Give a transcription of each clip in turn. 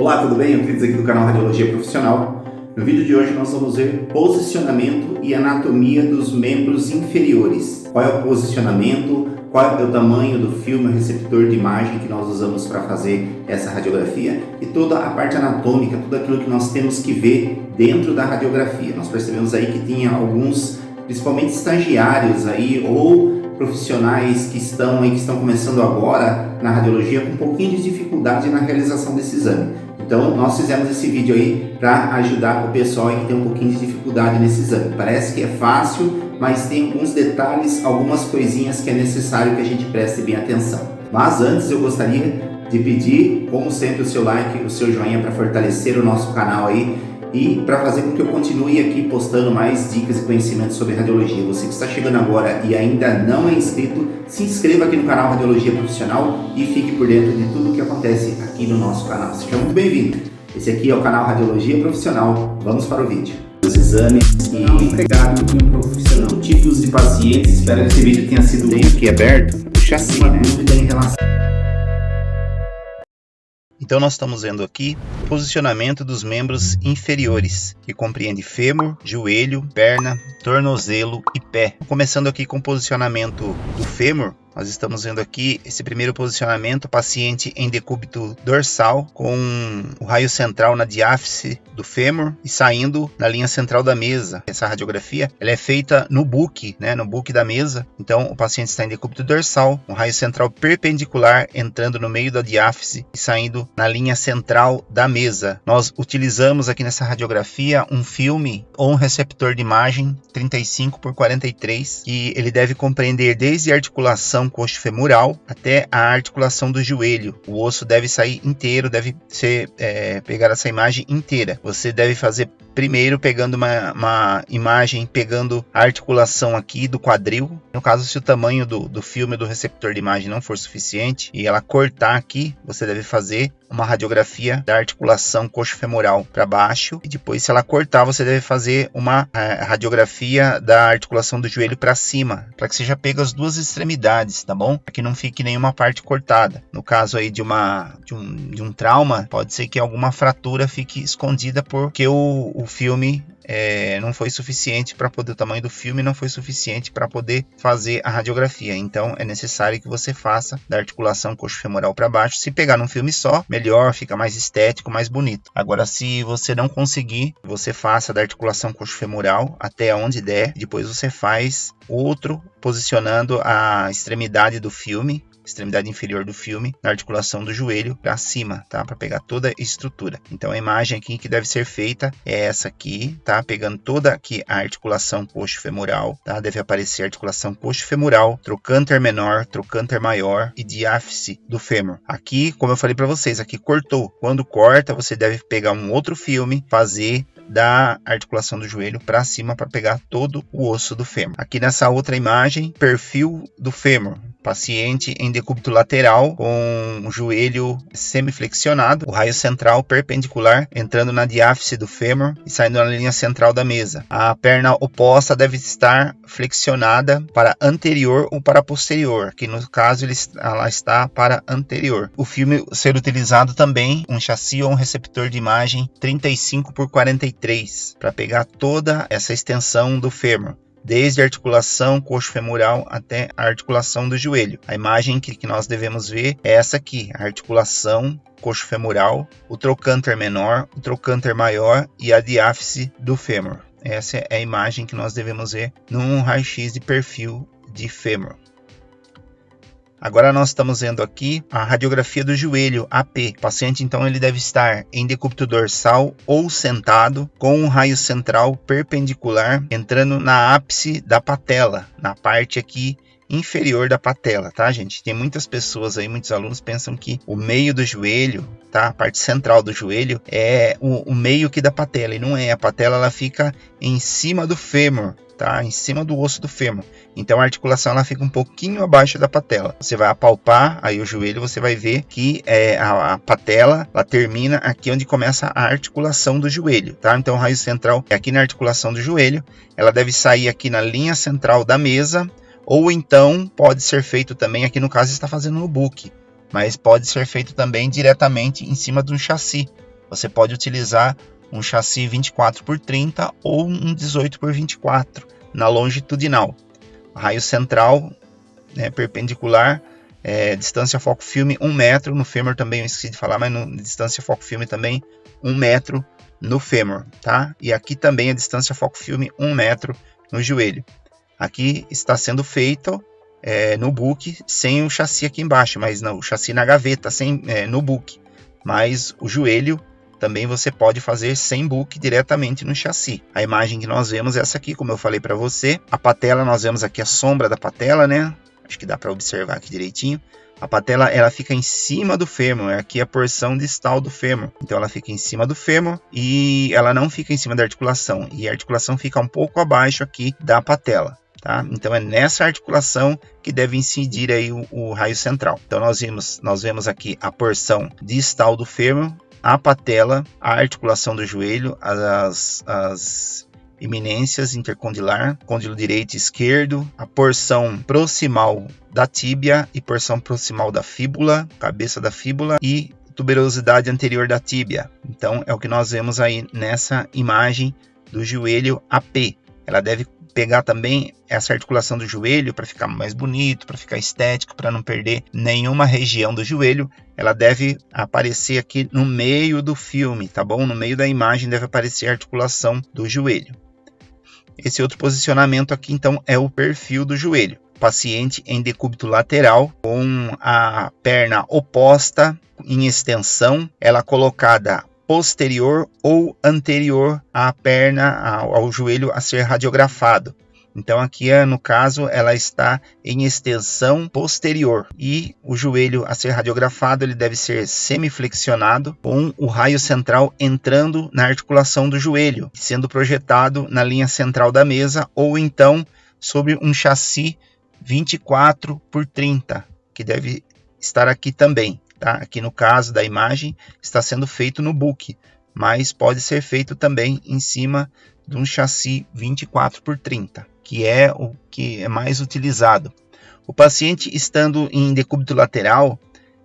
Olá, tudo bem? Eu Cris aqui do canal Radiologia Profissional. No vídeo de hoje nós vamos ver posicionamento e anatomia dos membros inferiores. Qual é o posicionamento, qual é o tamanho do filme, o receptor de imagem que nós usamos para fazer essa radiografia e toda a parte anatômica, tudo aquilo que nós temos que ver dentro da radiografia. Nós percebemos aí que tinha alguns, principalmente estagiários aí ou profissionais que estão começando agora na radiologia com um pouquinho de dificuldade na realização desse exame. Então nós fizemos esse vídeo aí para ajudar o pessoal aí que tem um pouquinho de dificuldade nesse exame. Parece que é fácil, mas tem alguns detalhes, algumas coisinhas que é necessário que a gente preste bem atenção. Mas antes eu gostaria de pedir, como sempre, o seu like, o seu joinha para fortalecer o nosso canal aí e para fazer com que eu continue aqui postando mais dicas e conhecimentos sobre radiologia. Você que está chegando agora e ainda não é inscrito, se inscreva aqui no canal Radiologia Profissional e fique por dentro de tudo o que acontece aqui no nosso canal. Seja muito bem-vindo. Esse aqui é o canal Radiologia Profissional. Vamos para o vídeo. Os exames e empregado de um profissional. Tipos de pacientes. Espero que esse vídeo tenha sido bem aqui aberto. O chassi, uma dúvida em relação. Então nós estamos vendo aqui o posicionamento dos membros inferiores, que compreende fêmur, joelho, perna, tornozelo e pé. Começando aqui com o posicionamento do fêmur, nós estamos vendo aqui esse primeiro posicionamento, paciente em decúbito dorsal com o raio central na diáfise do fêmur e saindo na linha central da mesa. Essa radiografia ela é feita no book, no book da mesa. Então o paciente está em decúbito dorsal, um raio central perpendicular entrando no meio da diáfise e saindo na linha central da mesa. Nós utilizamos aqui nessa radiografia um filme ou um receptor de imagem 35x43 e ele deve compreender desde a articulação coxofemoral até a articulação do joelho. O osso deve sair inteiro, deve ser pegar essa imagem inteira. Você deve fazer primeiro pegando uma imagem, pegando a articulação aqui do quadril. No caso, se o tamanho do filme do receptor de imagem não for suficiente e ela cortar aqui, você deve fazer uma radiografia da articulação coxofemoral para baixo e depois, se ela cortar, você deve fazer uma radiografia da articulação do joelho para cima, para que seja pega as duas extremidades, tá bom? Para que não fique nenhuma parte cortada. No caso aí de um trauma, pode ser que alguma fratura fique escondida porque o filme não foi suficiente para poder, o tamanho do filme não foi suficiente para poder fazer a radiografia. Então é necessário que você faça da articulação coxofemoral para baixo. Se pegar num filme só, melhor, fica mais estético, mais bonito. Agora, se você não conseguir, você faça da articulação coxofemoral até onde der, depois você faz outro posicionando a extremidade do filme, extremidade inferior do filme, na articulação do joelho para cima, tá? Para pegar toda a estrutura. Então a imagem aqui que deve ser feita é essa aqui, tá? Pegando toda aqui a articulação coxofemoral, tá? Deve aparecer a articulação coxofemoral, trocânter menor, trocânter maior e diáfise do fêmur. Aqui, como eu falei para vocês, aqui cortou. Quando corta, você deve pegar um outro filme, fazer da articulação do joelho para cima para pegar todo o osso do fêmur. Aqui nessa outra imagem, perfil do fêmur. Paciente em decúbito lateral com o joelho semiflexionado, o raio central perpendicular entrando na diáfise do fêmur e saindo na linha central da mesa. A perna oposta deve estar flexionada para anterior ou para posterior. Aqui no caso ela está para anterior. O filme ser utilizado também um chassi ou um receptor de imagem 35x43 para pegar toda essa extensão do fêmur, desde a articulação coxofemoral até a articulação do joelho. A imagem que nós devemos ver é essa aqui, a articulação coxofemoral, o trocânter menor, o trocânter maior e a diáfise do fêmur. Essa é a imagem que nós devemos ver num raio-x de perfil de fêmur. Agora nós estamos vendo aqui a radiografia do joelho, AP. O paciente, então, ele deve estar em decúbito dorsal ou sentado, com um raio central perpendicular entrando na ápice da patela, na parte aqui inferior da patela, tá, gente? Tem muitas pessoas aí, muitos alunos pensam que o meio do joelho, tá, a parte central do joelho é o meio aqui da patela, e não é. A patela ela fica em cima do fêmur, tá, em cima do osso do fêmur. Então a articulação ela fica um pouquinho abaixo da patela. Você vai apalpar aí o joelho, você vai ver que a patela ela termina aqui onde começa a articulação do joelho, tá? Então o raio central é aqui na articulação do joelho, ela deve sair aqui na linha central da mesa, ou então pode ser feito também, aqui no caso está fazendo no book, mas pode ser feito também diretamente em cima de um chassi. você pode utilizar um chassi 24x30 ou um 18x24 na longitudinal. Raio central, né, perpendicular, distância foco-filme 1 metro, no fêmur também eu esqueci de falar, mas distância foco-filme também 1 metro no fêmur, tá? E aqui também a distância foco-filme 1 metro no joelho. Aqui está sendo feito no book sem o chassi aqui embaixo, mas não, o chassi na gaveta, no book. Mas o joelho também você pode fazer sem book diretamente no chassi. A imagem que nós vemos é essa aqui, como eu falei para você. A patela, nós vemos aqui a sombra da patela, né? Acho que dá para observar aqui direitinho. A patela, ela fica em cima do fêmur, aqui a porção distal do fêmur. Então ela fica em cima do fêmur e ela não fica em cima da articulação. E a articulação fica um pouco abaixo aqui da patela, tá? Então é nessa articulação que deve incidir aí o raio central. Então nós vemos aqui a porção distal do fêmur, a patela, a articulação do joelho, as eminências intercondilar, côndilo direito e esquerdo, a porção proximal da tíbia e porção proximal da fíbula, cabeça da fíbula e tuberosidade anterior da tíbia. Então é o que nós vemos aí nessa imagem do joelho AP. Ela deve pegar também essa articulação do joelho para ficar mais bonito, para ficar estético, para não perder nenhuma região do joelho. Ela deve aparecer aqui no meio do filme, tá bom? No meio da imagem deve aparecer a articulação do joelho. Esse outro posicionamento aqui, então, é o perfil do joelho. Paciente em decúbito lateral, com a perna oposta em extensão, ela colocada posterior ou anterior à perna, ao joelho a ser radiografado. Então aqui, no caso, ela está em extensão posterior e o joelho a ser radiografado ele deve ser semiflexionado com o raio central entrando na articulação do joelho, sendo projetado na linha central da mesa ou então sobre um chassi 24x30, que deve estar aqui também. Tá? Aqui no caso da imagem está sendo feito no book, mas pode ser feito também em cima de um chassi 24x30, que é o que é mais utilizado. O paciente estando em decúbito lateral,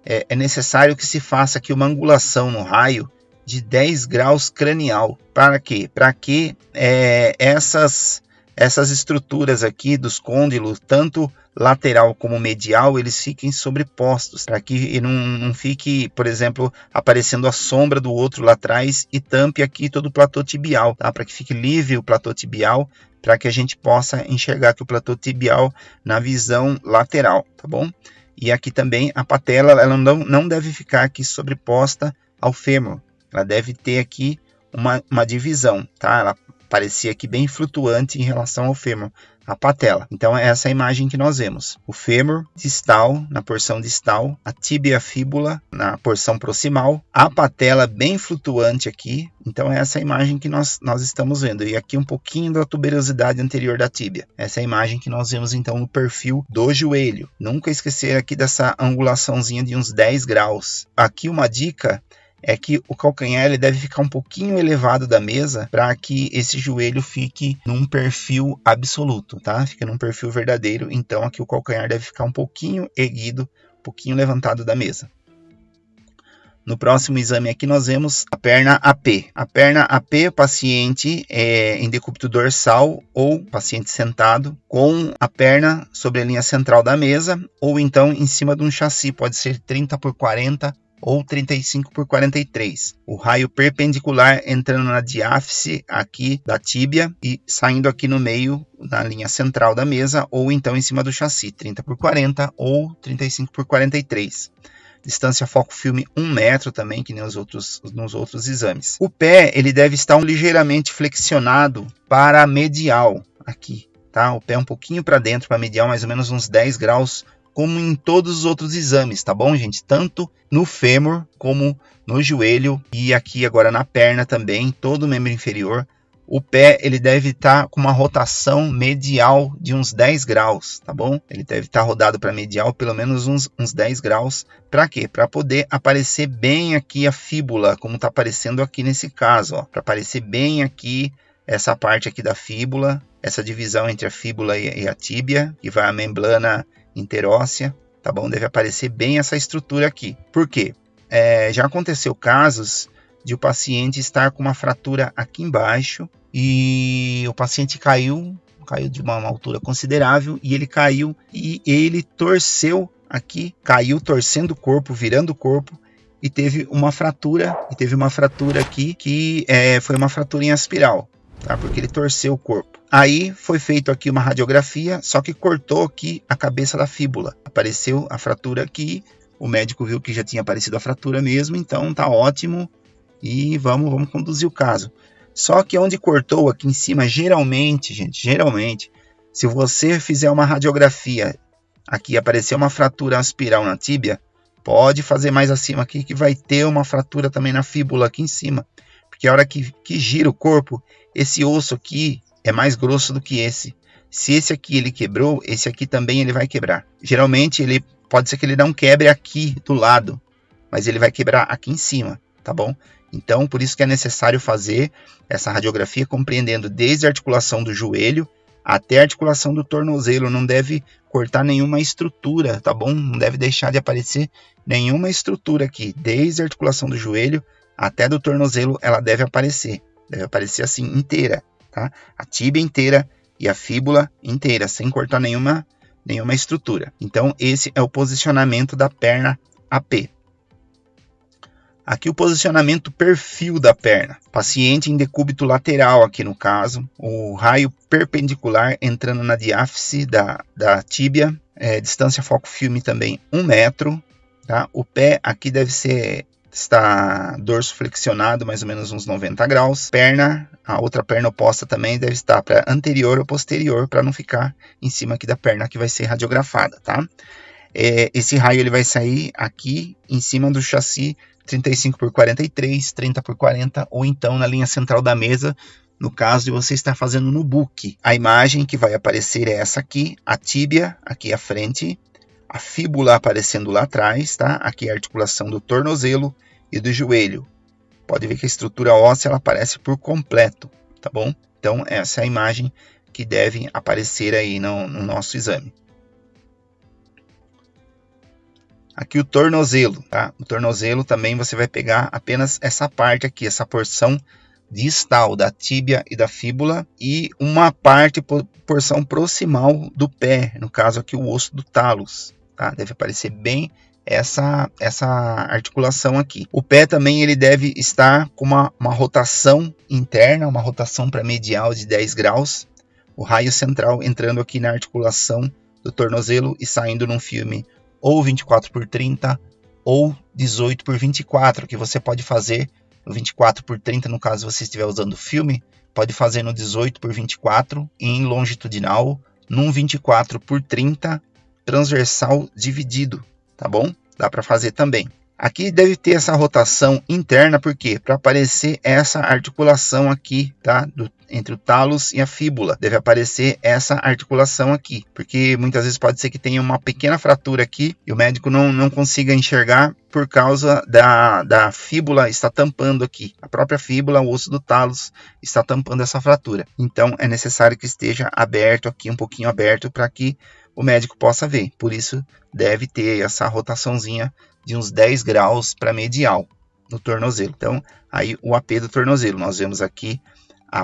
é necessário que se faça aqui uma angulação no raio de 10 graus cranial. Para quê? Para que essas estruturas aqui dos côndilos, tanto lateral como medial, eles fiquem sobrepostos, para que não fique, por exemplo, aparecendo a sombra do outro lá atrás e tampe aqui todo o platô tibial, tá? Para que fique livre o platô tibial, para que a gente possa enxergar aqui o platô tibial na visão lateral, tá bom? E aqui também a patela, ela não deve ficar aqui sobreposta ao fêmur, ela deve ter aqui uma divisão, tá? Ela parecia aqui bem flutuante em relação ao fêmur, a patela. Então é essa a imagem que nós vemos. O fêmur distal, na porção distal, a tíbia e a fíbula na porção proximal, a patela bem flutuante aqui. Então é essa a imagem que nós estamos vendo. E aqui um pouquinho da tuberosidade anterior da tíbia. Essa é a imagem que nós vemos então no perfil do joelho. Nunca esquecer aqui dessa angulaçãozinha de uns 10 graus. Aqui uma dica é que o calcanhar ele deve ficar um pouquinho elevado da mesa para que esse joelho fique num perfil absoluto, tá? Fica num perfil verdadeiro, então aqui o calcanhar deve ficar um pouquinho erguido, um pouquinho levantado da mesa. No próximo exame aqui nós vemos a perna AP. A perna AP, o paciente em decúbito dorsal ou paciente sentado com a perna sobre a linha central da mesa ou então em cima de um chassi, pode ser 30x40 ou 35x43. O raio perpendicular entrando na diáfise aqui da tíbia e saindo aqui no meio, na linha central da mesa, ou então em cima do chassi, 30x40 ou 35x43. Distância foco-filme 1 metro também, que nem nos outros exames. O pé ele deve estar ligeiramente flexionado para medial, aqui, tá? O pé um pouquinho para dentro, para medial, mais ou menos uns 10 graus, como em todos os outros exames, tá bom, gente? Tanto no fêmur, como no joelho e aqui agora na perna também, todo o membro inferior. O pé, ele deve estar com uma rotação medial de uns 10 graus, tá bom? Ele deve estar rodado para medial pelo menos uns 10 graus. Para quê? Para poder aparecer bem aqui a fíbula, como está aparecendo aqui nesse caso, ó. Para aparecer bem aqui essa parte aqui da fíbula, essa divisão entre a fíbula e a tíbia, que vai a membrana interóssea, tá bom? Deve aparecer bem essa estrutura aqui. Por quê? Já aconteceu casos de o paciente estar com uma fratura aqui embaixo e o paciente caiu de uma altura considerável e ele caiu e ele torceu aqui, caiu torcendo o corpo, virando o corpo e teve uma fratura aqui que foi uma fratura em espiral, tá? Porque ele torceu o corpo. Aí foi feito aqui uma radiografia, só que cortou aqui a cabeça da fíbula. Apareceu a fratura aqui, o médico viu que já tinha aparecido a fratura mesmo, então tá ótimo e vamos conduzir o caso. Só que onde cortou aqui em cima, geralmente, se você fizer uma radiografia, aqui aparecer uma fratura espiral na tíbia, pode fazer mais acima aqui que vai ter uma fratura também na fíbula aqui em cima. Porque a hora que gira o corpo, esse osso aqui é mais grosso do que esse. Se esse aqui ele quebrou, esse aqui também ele vai quebrar. Geralmente ele pode ser que ele não quebre aqui do lado, mas ele vai quebrar aqui em cima, tá bom? Então, por isso que é necessário fazer essa radiografia compreendendo desde a articulação do joelho até a articulação do tornozelo. Não deve cortar nenhuma estrutura, tá bom? Não deve deixar de aparecer nenhuma estrutura aqui. Desde a articulação do joelho até do tornozelo, ela deve aparecer. Deve aparecer assim, inteira, tá? A tíbia inteira e a fíbula inteira, sem cortar nenhuma estrutura. Então, esse é o posicionamento da perna AP. Aqui o posicionamento perfil da perna. Paciente em decúbito lateral aqui no caso. O raio perpendicular entrando na diáfise da tíbia. Distância foco-filme também 1 metro. Tá? O pé aqui deve estar dorso flexionado, mais ou menos uns 90 graus. A outra perna oposta também deve estar para anterior ou posterior, para não ficar em cima aqui da perna que vai ser radiografada. Tá? Esse raio ele vai sair aqui em cima do chassi 35 por 43, 30 por 40, ou então na linha central da mesa, no caso de você estar fazendo no book. A imagem que vai aparecer é essa aqui, a tíbia aqui à frente, a fíbula aparecendo lá atrás, tá? Aqui a articulação do tornozelo e do joelho. Pode ver que a estrutura óssea ela aparece por completo, tá bom? Então essa é a imagem que deve aparecer aí no nosso exame. Aqui o tornozelo, tá? O tornozelo também você vai pegar apenas essa parte aqui, essa porção distal da tíbia e da fíbula e uma porção proximal do pé, no caso aqui o osso do talos, tá? Deve aparecer bem essa articulação aqui. O pé também ele deve estar com uma rotação interna, uma rotação para medial de 10 graus, o raio central entrando aqui na articulação do tornozelo e saindo num filme ou 24 por 30 ou 18 por 24, que você pode fazer no 24 por 30, no caso você estiver usando filme, pode fazer no 18 por 24 em longitudinal, num 24 por 30 transversal dividido, tá bom? Dá para fazer também. Aqui deve ter essa rotação interna, por quê? Para aparecer essa articulação aqui, tá? Entre o talos e a fíbula. Deve aparecer essa articulação aqui, porque muitas vezes pode ser que tenha uma pequena fratura aqui e o médico não consiga enxergar por causa da fíbula está tampando aqui. A própria fíbula, o osso do talos, está tampando essa fratura. Então é necessário que esteja aberto aqui, um pouquinho aberto, para que o médico possa ver. Por isso deve ter essa rotaçãozinha de uns 10 graus para medial no tornozelo. Então, aí o AP do tornozelo. Nós vemos aqui a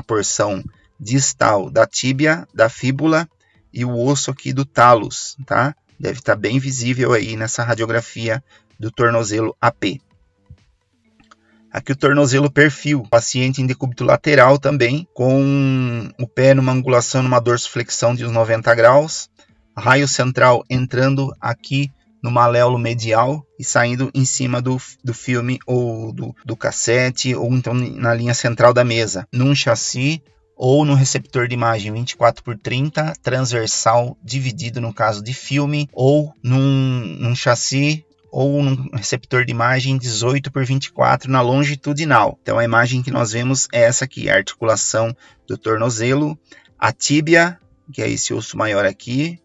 porção distal da tíbia, da fíbula e o osso aqui do talos, tá? Deve estar bem visível aí nessa radiografia do tornozelo AP. Aqui o tornozelo perfil, paciente em decúbito lateral também, com o pé numa angulação, numa dorsiflexão de uns 90 graus, raio central entrando aqui no maléolo medial e saindo em cima do filme ou do cassete, ou então na linha central da mesa, num chassi ou no receptor de imagem 24 por 30, transversal dividido no caso de filme, ou num chassi ou num receptor de imagem 18 por 24 na longitudinal. Então a imagem que nós vemos é essa aqui, a articulação do tornozelo, a tíbia, que é esse osso maior aqui,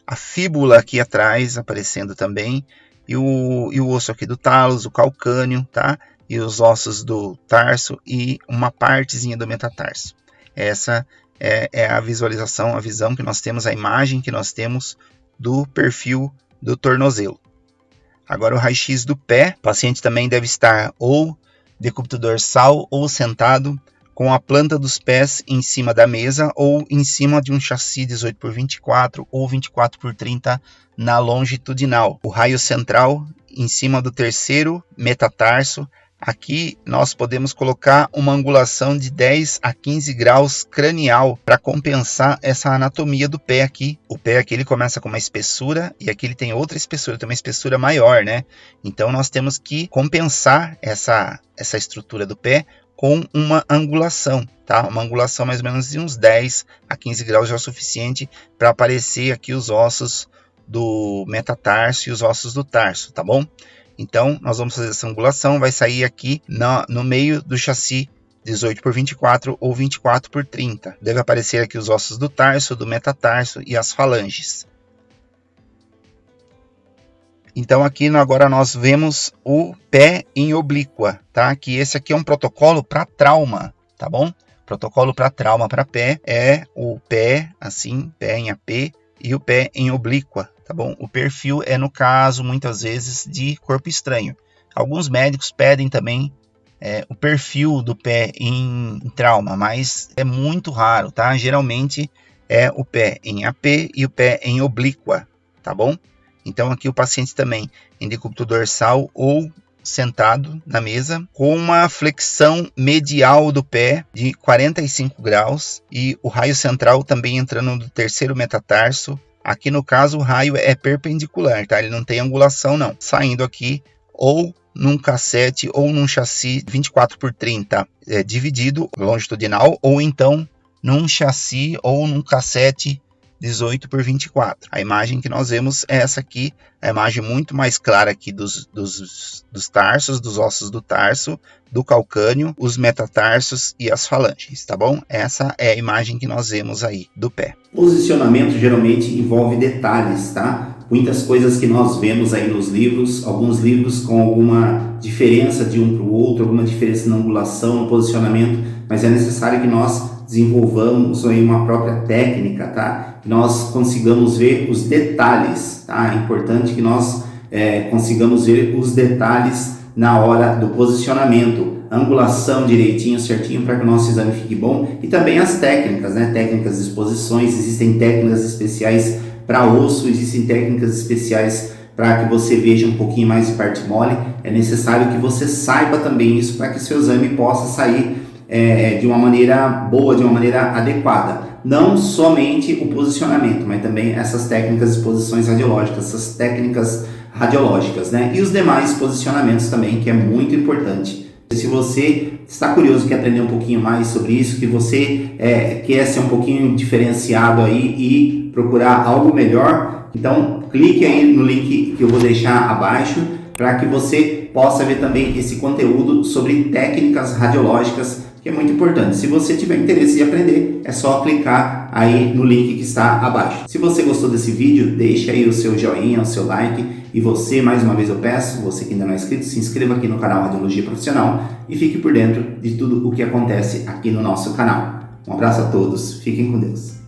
a fíbula aqui atrás aparecendo também, e o osso aqui do talos, o calcâneo, tá? E os ossos do tarso e uma partezinha do metatarso. Essa é a visualização, a visão que nós temos, a imagem que nós temos do perfil do tornozelo. Agora o raio-x do pé, o paciente também deve estar ou decúbito dorsal ou sentado, com a planta dos pés em cima da mesa ou em cima de um chassi 18x24 ou 24x30 na longitudinal. O raio central em cima do terceiro metatarso. Aqui nós podemos colocar uma angulação de 10 a 15 graus cranial para compensar essa anatomia do pé aqui. O pé aqui ele começa com uma espessura e aqui ele tem outra espessura, tem uma espessura maior, né? Então nós temos que compensar essa estrutura do pé com uma angulação, tá? Uma angulação mais ou menos de uns 10 a 15 graus já é o suficiente para aparecer aqui os ossos do metatarso e os ossos do tarso, tá bom? Então, nós vamos fazer essa angulação, vai sair aqui no meio do chassi 18x24 ou 24x30. Deve aparecer aqui os ossos do tarso, do metatarso e as falanges. Então, aqui agora nós vemos o pé em oblíqua, tá? Que esse aqui é um protocolo para trauma, tá bom? Protocolo para trauma para pé é o pé, assim, pé em AP e o pé em oblíqua. Tá bom? O perfil é, no caso, muitas vezes, de corpo estranho. Alguns médicos pedem também o perfil do pé em trauma, mas é muito raro, tá? Geralmente é o pé em AP e o pé em oblíqua, tá bom? Então aqui o paciente também em decúbito dorsal ou sentado na mesa, com uma flexão medial do pé de 45 graus e o raio central também entrando no terceiro metatarso. Aqui no caso o raio é perpendicular, tá? Ele não tem angulação não. Saindo aqui ou num cassete ou num chassi 24x30 dividido longitudinal ou então num chassi ou num cassete 18x24. A imagem que nós vemos é essa aqui, a imagem muito mais clara aqui dos tarsos, dos ossos do tarso, do calcâneo, os metatarsos e as falanges, tá bom? Essa é a imagem que nós vemos aí do pé. Posicionamento geralmente envolve detalhes, tá? Muitas coisas que nós vemos aí nos livros, alguns livros com alguma diferença de um para o outro, alguma diferença na angulação, no posicionamento, mas é necessário que nós desenvolvamos aí uma própria técnica, tá? Que nós consigamos ver os detalhes, tá? É importante que nós consigamos ver os detalhes na hora do posicionamento, angulação direitinho, certinho, para que o nosso exame fique bom. E também as técnicas, né? Técnicas de exposições, existem técnicas especiais para osso, existem técnicas especiais para que você veja um pouquinho mais de parte mole. É necessário que você saiba também isso para que o seu exame possa sair de uma maneira boa, de uma maneira adequada. Não somente o posicionamento, mas também essas técnicas de exposições radiológicas, essas técnicas radiológicas, né? E os demais posicionamentos também, que é muito importante. Se você está curioso, quer aprender um pouquinho mais sobre isso, que você quer ser um pouquinho diferenciado aí e procurar algo melhor, então clique aí no link que eu vou deixar abaixo para que você possa ver também esse conteúdo sobre técnicas radiológicas, que é muito importante. Se você tiver interesse em aprender, é só clicar aí no link que está abaixo. Se você gostou desse vídeo, deixe aí o seu joinha, o seu like. E você, mais uma vez eu peço, você que ainda não é inscrito, se inscreva aqui no canal Radiologia Profissional e fique por dentro de tudo o que acontece aqui no nosso canal. Um abraço a todos, fiquem com Deus.